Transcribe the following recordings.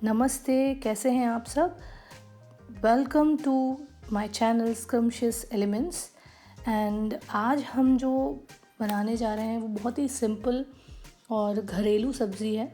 नमस्ते, कैसे हैं आप सब। Welcome to my channel scrumptious elements. And आज हम जो बनाने जा रहे हैं वो बहुत ही सिंपल और घरेलू सब्ज़ी है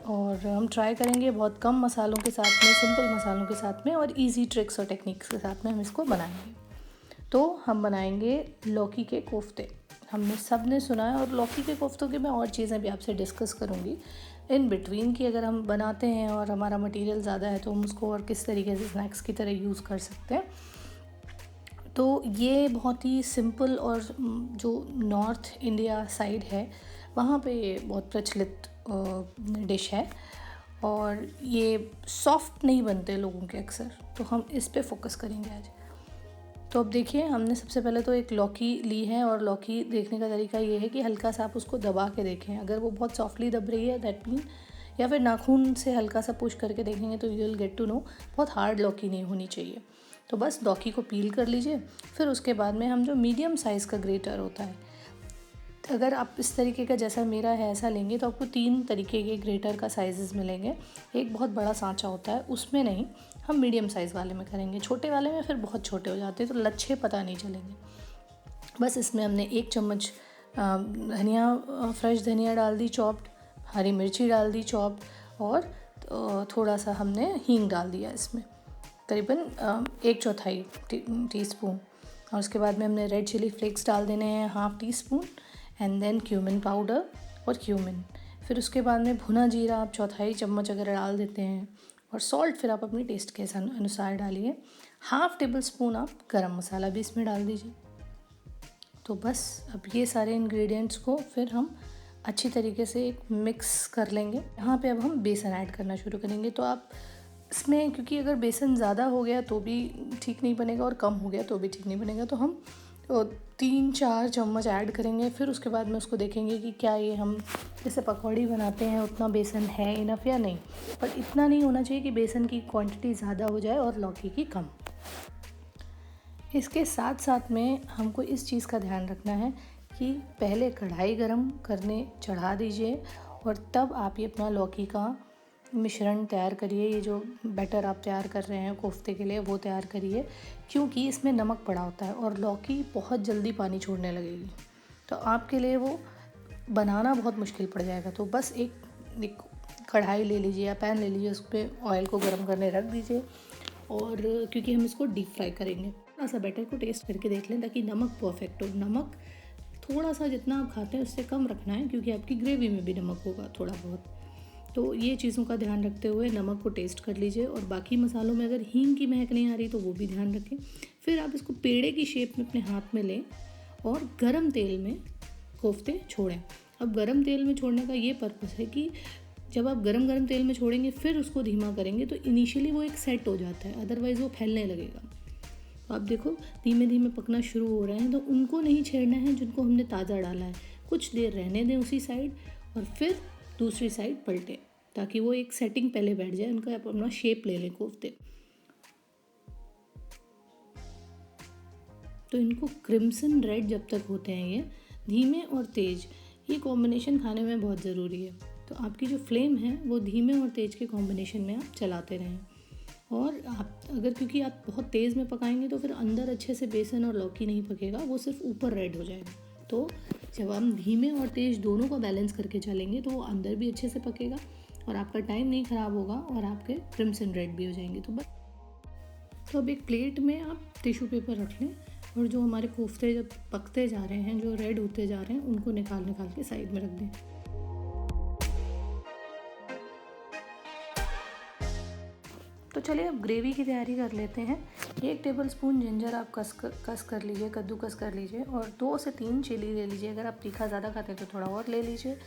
और हम ट्राई करेंगे बहुत कम मसालों के साथ में, सिंपल मसालों के साथ में और इजी ट्रिक्स और टेक्निक्स के साथ में हम इसको बनाएंगे। तो हम बनाएंगे लौकी के कोफ्ते। हमने सब ने सुना है और लौकी के कोफ्तों की मैं और चीज़ें भी आपसे डिस्कस करूँगी इन बिटवीन कि अगर हम बनाते हैं और हमारा मटेरियल ज़्यादा है तो हम उसको और किस तरीके से स्नैक्स की तरह यूज़ कर सकते हैं। तो ये बहुत ही सिंपल और जो नॉर्थ इंडिया साइड है वहाँ पे ये बहुत प्रचलित डिश है और ये सॉफ्ट नहीं बनते लोगों के अक्सर, तो हम इस पे फोकस करेंगे आज। तो अब देखिए, हमने सबसे पहले तो एक लौकी ली है और लौकी देखने का तरीका ये है कि हल्का सा आप उसको दबा के देखें। अगर वो बहुत सॉफ्टली दब रही है दैट मीन, या फिर नाखून से हल्का सा पुश करके देखेंगे तो you will get to know बहुत हार्ड लौकी नहीं होनी चाहिए। तो बस लौकी को पील कर लीजिए। फिर उसके बाद में हम जो मीडियम साइज़ का ग्रेटर होता है, अगर आप इस तरीके का जैसा मेरा है ऐसा लेंगे तो आपको 3 तरीके के ग्रेटर का साइज़ेस मिलेंगे। एक बहुत बड़ा सांचा होता है, उसमें नहीं, हम मीडियम साइज़ वाले में करेंगे। छोटे वाले में फिर बहुत छोटे हो जाते हैं तो लच्छे पता नहीं चलेंगे। बस इसमें हमने 1 चम्मच धनिया, फ्रेश धनिया डाल दी चॉप्ड, हरी मिर्ची डाल दी चॉप्ड और थोड़ा सा हमने हींग डाल दिया इसमें, करीबन 1/4 टीस्पून। और उसके बाद में हमने रेड चिली फ्लेक्स डाल देने हैं 1/2 teaspoon and then cumin powder और क्यूमिन। फिर उसके बाद में भुना जीरा आप 1/4 चम्मच अगर डाल देते हैं और सॉल्ट फिर आप अपनी टेस्ट के अनुसार डालिए। 1/2 टेबल स्पून आप गरम मसाला भी इसमें डाल दीजिए। तो बस अब ये सारे इंग्रेडिएंट्स को फिर हम अच्छी तरीके से एक मिक्स कर लेंगे। यहाँ पे अब हम बेसन ऐड करना शुरू करेंगे। तो आप इसमें, क्योंकि अगर बेसन ज़्यादा हो गया तो भी ठीक नहीं बनेगा और कम हो गया तो भी ठीक नहीं बनेगा, तो हम 3-4 चम्मच ऐड करेंगे। फिर उसके बाद में उसको देखेंगे कि क्या ये हम जैसे पकौड़ी बनाते हैं उतना बेसन है इनफ या नहीं। पर इतना नहीं होना चाहिए कि बेसन की क्वांटिटी ज़्यादा हो जाए और लौकी की कम। इसके साथ साथ में हमको इस चीज़ का ध्यान रखना है कि पहले कढ़ाई गरम करने चढ़ा दीजिए और तब आप ये अपना लौकी का मिश्रण तैयार करिए। ये जो बैटर आप तैयार कर रहे हैं कोफ्ते के लिए वो तैयार करिए, क्योंकि इसमें नमक पड़ा होता है और लौकी बहुत जल्दी पानी छोड़ने लगेगी, तो आपके लिए वो बनाना बहुत मुश्किल पड़ जाएगा। तो बस एक कढ़ाई ले लीजिए या पैन ले लीजिए, उस पर ऑयल को गर्म करने रख दीजिए। और क्योंकि हम इसको डीप फ्राई करेंगे, थोड़ा सा बैटर को टेस्ट करके देख लें ताकि नमक परफेक्ट हो। नमक थोड़ा सा जितना आप खाते हैं उससे कम रखना है, क्योंकि आपकी ग्रेवी में भी नमक होगा थोड़ा बहुत। तो ये चीज़ों का ध्यान रखते हुए नमक को टेस्ट कर लीजिए। और बाकी मसालों में अगर हींग की महक नहीं आ रही तो वो भी ध्यान रखें। फिर आप इसको पेड़े की शेप में अपने हाथ में लें और गरम तेल में कोफ्ते छोड़ें। अब गरम तेल में छोड़ने का ये पर्पस है कि जब आप गरम तेल में छोड़ेंगे फिर उसको धीमा करेंगे तो इनिशियली वो एक सेट हो जाता है, अदरवाइज़ वो फैलने लगेगा। तो आप देखो धीमे धीमे पकना शुरू हो रहे हैं, तो उनको नहीं छेड़ना है जिनको हमने ताज़ा डाला है। कुछ देर रहने दें उसी साइड और फिर दूसरी साइड पलटें, ताकि वो एक सेटिंग पहले बैठ जाए, उनका अपना शेप ले लें कोफ्ते। तो इनको क्रिम्सन रेड जब तक होते हैं, ये धीमे और तेज़, ये कॉम्बिनेशन खाने में बहुत ज़रूरी है। तो आपकी जो फ्लेम है वो धीमे और तेज़ के कॉम्बिनेशन में आप चलाते रहें। और आप अगर, क्योंकि आप बहुत तेज़ में पकाएंगे तो फिर अंदर अच्छे से बेसन और लौकी नहीं पकेगा, वो सिर्फ ऊपर रेड हो जाएगा। तो जब हम धीमे और तेज़ दोनों को बैलेंस करके चलेंगे तो वो अंदर भी अच्छे से पकेगा और आपका टाइम नहीं ख़राब होगा और आपके क्रिम्सन रेड भी हो जाएंगे। तो बस, तो अब एक प्लेट में आप टिश्यू पेपर रख लें और जो हमारे कोफ्ते जब पकते जा रहे हैं, जो रेड होते जा रहे हैं, उनको निकाल के साइड में रख दें। तो चलिए अब ग्रेवी की तैयारी कर लेते हैं। 1 टेबलस्पून जिंजर आप कस कर लीजिए, कद्दूकस कर लीजिए और 2 से 3 चिली ले लीजिए। अगर आप तीखा ज़्यादा खाते हैं तो थोड़ा और ले लीजिए।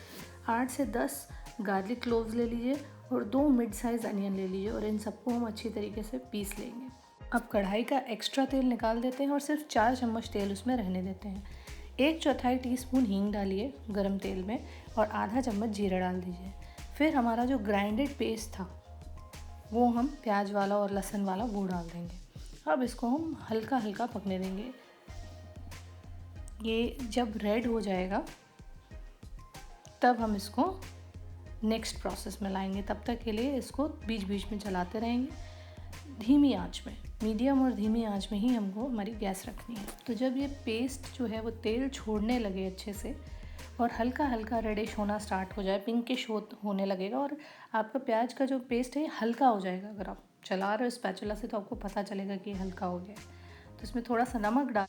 8 से 10 गार्लिक क्लोव्स ले लीजिए और 2 मिड साइज़ अनियन ले लीजिए और इन सबको हम अच्छी तरीके से पीस लेंगे। अब कढ़ाई का एक्स्ट्रा तेल निकाल देते हैं और सिर्फ 4 चम्मच तेल उसमें रहने देते हैं। 1/4 टीस्पून हींग डालिए गरम तेल में और आधा चम्मच जीरा डाल दीजिए। फिर हमारा जो ग्राइंडेड पेस्ट था वो हम प्याज वाला और लहसुन वाला वो डाल देंगे। अब इसको हम हल्का हल्का पकने देंगे। ये जब रेड हो जाएगा तब हम इसको नेक्स्ट प्रोसेस में लाएंगे। तब तक के लिए इसको बीच बीच में चलाते रहेंगे धीमी आंच में, मीडियम और धीमी आंच में ही हमको हमारी गैस रखनी है। तो जब ये पेस्ट जो है वो तेल छोड़ने लगे अच्छे से और हल्का हल्का रेडिश होना स्टार्ट हो जाए, पिंकिश होने लगेगा और आपका प्याज का जो पेस्ट है हल्का हो जाएगा। अगर आप चला रहे हो स्पैचुला से तो आपको पता चलेगा कि हल्का हो गया है। तो इसमें थोड़ा सा नमक डाल,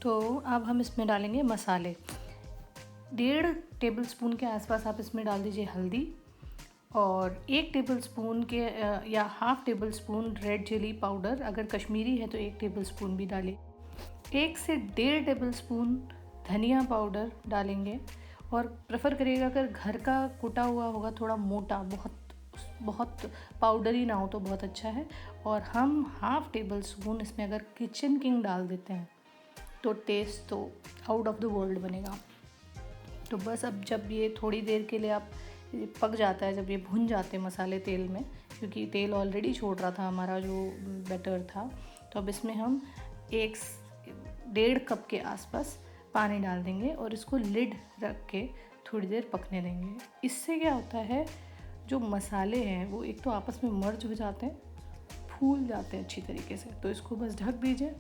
तो अब हम इसमें डालेंगे मसाले। 1.5 टेबलस्पून के आसपास आप इसमें डाल दीजिए हल्दी और 1 टेबलस्पून के या half tablespoon red chilli powder, अगर कश्मीरी है तो 1 टेबलस्पून भी डालिए। 1 से 1.5 टेबलस्पून धनिया पाउडर डालेंगे और प्रेफर करिएगा अगर घर का कुटा हुआ होगा थोड़ा मोटा, बहुत पाउडरी ना हो तो बहुत अच्छा है। और हम हाफ़ टेबल स्पून इसमें अगर किचन किंग डाल देते हैं तो टेस्ट तो आउट ऑफ द वर्ल्ड बनेगा। तो बस अब जब ये थोड़ी देर के लिए आप पक जाता है, जब ये भुन जाते हैं मसाले तेल में, क्योंकि तेल ऑलरेडी छोड़ रहा था हमारा जो बैटर था, तो अब इसमें हम 1.5 कप के आसपास पानी डाल देंगे और इसको लिड रख के थोड़ी देर पकने देंगे। इससे क्या होता है, जो मसाले हैं वो एक तो आपस में मर्ज हो जाते हैं, फूल जाते हैं अच्छी तरीके से। तो इसको बस ढक दीजिए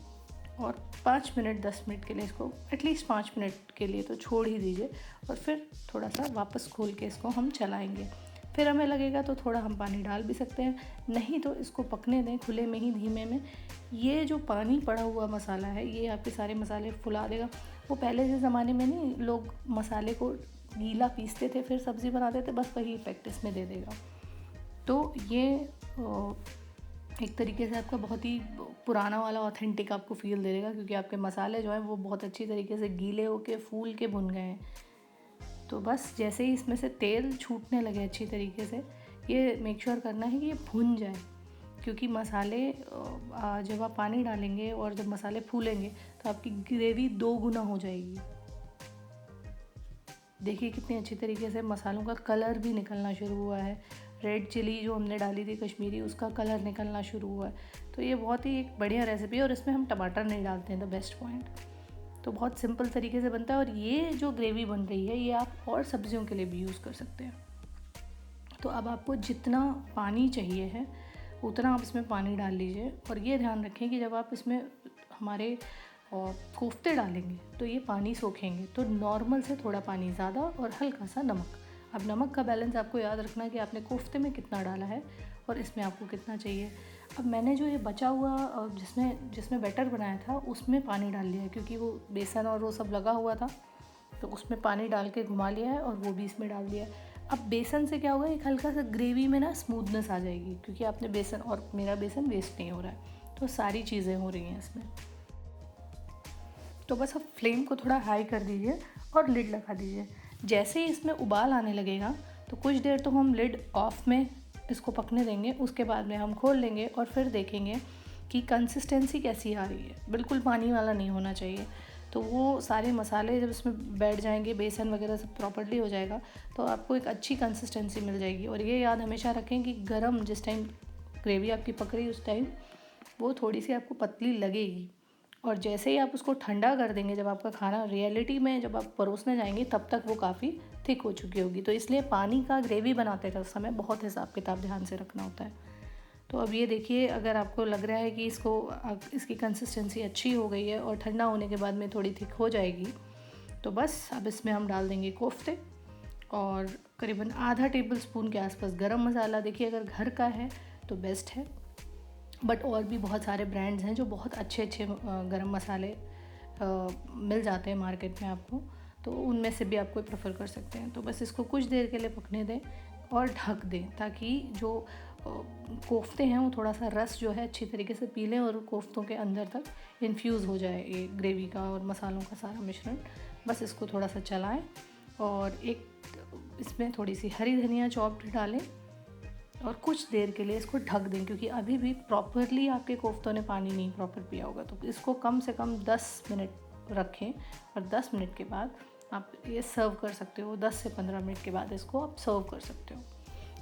और 5 मिनट 10 मिनट के लिए इसको, एटलीस्ट 5 मिनट के लिए तो छोड़ ही दीजिए और फिर थोड़ा सा वापस खोल के इसको हम चलाएंगे। फिर हमें लगेगा तो थोड़ा हम पानी डाल भी सकते हैं, नहीं तो इसको पकने दें खुले में ही, धीमे में। ये जो पानी पड़ा हुआ मसाला है ये आपके सारे मसाले फुला देगा। वो पहले के ज़माने में नहीं, लोग मसाले को गीला पीसते थे फिर सब्ज़ी बनाते थे, बस वही इफेक्ट इसमें दे देगा। तो ये एक तरीके से आपका बहुत ही पुराना वाला ऑथेंटिक आपको फील दे देगा, क्योंकि आपके मसाले जो हैं वो बहुत अच्छी तरीके से गीले होके फूल के भुन गए हैं। तो बस जैसे ही इसमें से तेल छूटने लगे अच्छी तरीके से, ये मेक श्योर करना है कि ये भुन जाए, क्योंकि मसाले जब आप पानी डालेंगे और जब मसाले फूलेंगे तो आपकी ग्रेवी 2 गुना हो जाएगी। देखिए कितनी अच्छी तरीके से मसालों का कलर भी निकलना शुरू हुआ है। रेड चिली जो हमने डाली थी कश्मीरी, उसका कलर निकलना शुरू हुआ है। तो ये बहुत ही एक बढ़िया रेसिपी है और इसमें हम टमाटर नहीं डालते हैं, द बेस्ट पॉइंट। तो बहुत सिंपल तरीके से बनता है और ये जो ग्रेवी बन रही है ये आप और सब्जियों के लिए भी यूज़ कर सकते हैं। तो अब आपको जितना पानी चाहिए है उतना आप इसमें पानी डाल लीजिए और ये ध्यान रखें कि जब आप इसमें हमारे कोफ्ते डालेंगे तो ये पानी सोखेंगे, तो नॉर्मल से थोड़ा पानी ज़्यादा और हल्का सा नमक। अब नमक का बैलेंस आपको याद रखना है कि आपने कोफ्ते में कितना डाला है और इसमें आपको कितना चाहिए। अब मैंने जो ये बचा हुआ जिसमें बैटर बनाया था उसमें पानी डाल लिया है, क्योंकि वो बेसन और वो सब लगा हुआ था, तो उसमें पानी डाल के घुमा लिया है और वो भी इसमें डाल दिया है। अब बेसन से क्या होगा, एक हल्का सा ग्रेवी में ना स्मूथनेस आ जाएगी, क्योंकि आपने बेसन, और मेरा बेसन वेस्ट नहीं हो रहा है, तो सारी चीज़ें हो रही हैं इसमें। तो बस आप फ्लेम को थोड़ा हाई कर दीजिए और लिड लगा दीजिए। जैसे ही इसमें उबाल आने लगेगा तो कुछ देर तो हम लिड ऑफ में इसको पकने देंगे, उसके बाद में हम खोल लेंगे और फिर देखेंगे कि कंसिस्टेंसी कैसी आ रही है। बिल्कुल पानी वाला नहीं होना चाहिए, तो वो सारे मसाले जब इसमें बैठ जाएंगे, बेसन वगैरह सब प्रॉपर्ली हो जाएगा, तो आपको एक अच्छी कंसिस्टेंसी मिल जाएगी। और ये याद हमेशा रखें कि गरम जिस टाइम ग्रेवी आपकी पक रही उस टाइम वो थोड़ी सी आपको पतली लगेगी, और जैसे ही आप उसको ठंडा कर देंगे, जब आपका खाना रियलिटी में जब आप परोसने जाएंगे तब तक वो काफ़ी थिक हो चुकी होगी। तो इसलिए पानी का ग्रेवी बनाते समय बहुत हिसाब किताब ध्यान से रखना होता है। तो अब ये देखिए, अगर आपको लग रहा है कि इसकी कंसिस्टेंसी अच्छी हो गई है और ठंडा होने के बाद में थोड़ी थिक हो जाएगी, तो बस अब इसमें हम डाल देंगे कोफ्ते और करीबन आधा टेबल स्पून के आसपास गरम मसाला। देखिए अगर घर का है तो बेस्ट है, बट और भी बहुत सारे ब्रांड्स हैं जो बहुत अच्छे गरम मसाले मिल जाते हैं मार्केट में आपको, तो उनमें से भी आप कोई प्रेफर कर सकते हैं। तो बस इसको कुछ देर के लिए पकने दें और ढक दें, ताकि जो कोफ्ते हैं वो थोड़ा सा रस जो है अच्छी तरीके से पी लें और कोफ्तों के अंदर तक इन्फ्यूज़ हो जाए ये ग्रेवी का और मसालों का सारा मिश्रण। बस इसको थोड़ा सा चलाएं और एक इसमें थोड़ी सी हरी धनिया चॉप्ड डालें और कुछ देर के लिए इसको ढक दें, क्योंकि अभी भी प्रॉपरली आपके कोफ्तों ने पानी नहीं प्रॉपर पिया होगा। तो इसको कम से कम 10 मिनट रखें और 10 मिनट के बाद आप ये सर्व कर सकते हो। 10 से 15 मिनट के बाद इसको आप सर्व कर सकते हो।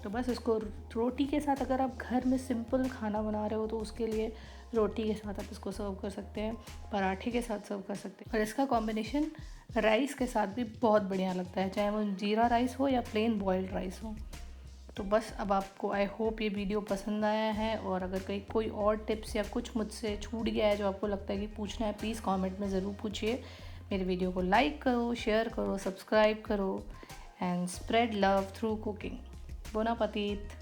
तो बस इसको रोटी के साथ, अगर आप घर में सिंपल खाना बना रहे हो तो उसके लिए रोटी के साथ आप इसको सर्व कर सकते हैं, पराठे के साथ सर्व कर सकते हैं। और इसका कॉम्बिनेशन राइस के साथ भी बहुत बढ़िया लगता है, चाहे वो जीरा राइस हो या प्लेन बॉइल्ड राइस हो। तो बस अब आपको आई होप ये वीडियो पसंद आया है, और अगर कहीं कोई और टिप्स या कुछ मुझसे छूट गया है जो आपको लगता है कि पूछना है, प्लीज़ कमेंट में ज़रूर पूछिए। मेरे वीडियो को लाइक करो, शेयर करो, सब्सक्राइब करो and spread love through cooking. Bone appétit.